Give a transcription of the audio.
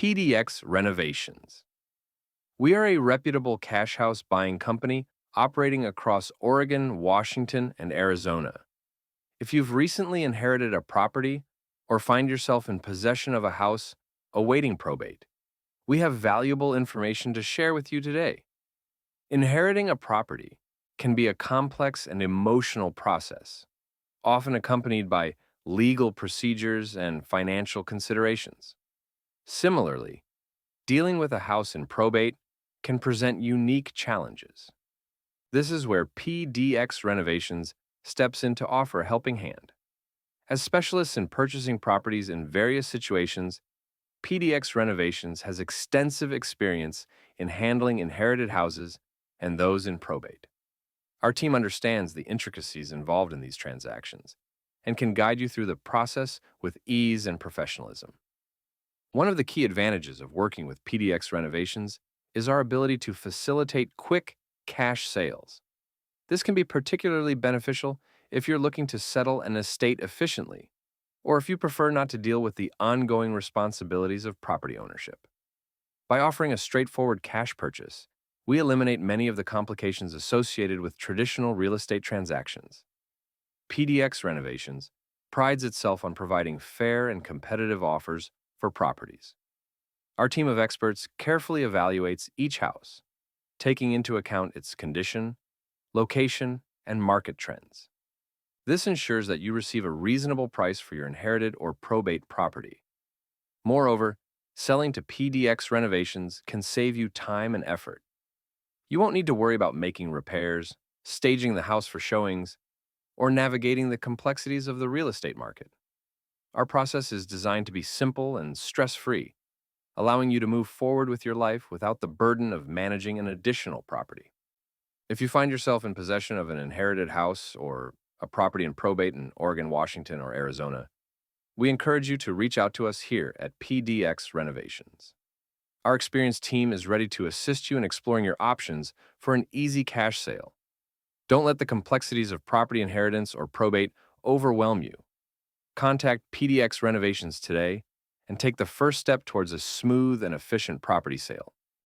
PDX Renovations. We are a reputable cash house buying company operating across Oregon, Washington, and Arizona. If you've recently inherited a property or find yourself in possession of a house awaiting probate, we have valuable information to share with you today. Inheriting a property can be a complex and emotional process, often accompanied by legal procedures and financial considerations. Similarly, dealing with a house in probate can present unique challenges. This is where PDX Renovations steps in to offer a helping hand. As specialists in purchasing properties in various situations, PDX Renovations has extensive experience in handling inherited houses and those in probate. Our team understands the intricacies involved in these transactions and can guide you through the process with ease and professionalism. One of the key advantages of working with PDX Renovations is our ability to facilitate quick cash sales. This can be particularly beneficial if you're looking to settle an estate efficiently, or if you prefer not to deal with the ongoing responsibilities of property ownership. By offering a straightforward cash purchase, we eliminate many of the complications associated with traditional real estate transactions. PDX Renovations prides itself on providing fair and competitive offers for properties. Our team of experts carefully evaluates each house, taking into account its condition, location, and market trends. This ensures that you receive a reasonable price for your inherited or probate property. Moreover, selling to PDX Renovations can save you time and effort. You won't need to worry about making repairs, staging the house for showings, or navigating the complexities of the real estate market. Our process is designed to be simple and stress-free, allowing you to move forward with your life without the burden of managing an additional property. If you find yourself in possession of an inherited house or a property in probate in Oregon, Washington, or Arizona, we encourage you to reach out to us here at PDX Renovations. Our experienced team is ready to assist you in exploring your options for an easy cash sale. Don't let the complexities of property inheritance or probate overwhelm you. Contact PDX Renovations today and take the first step towards a smooth and efficient property sale.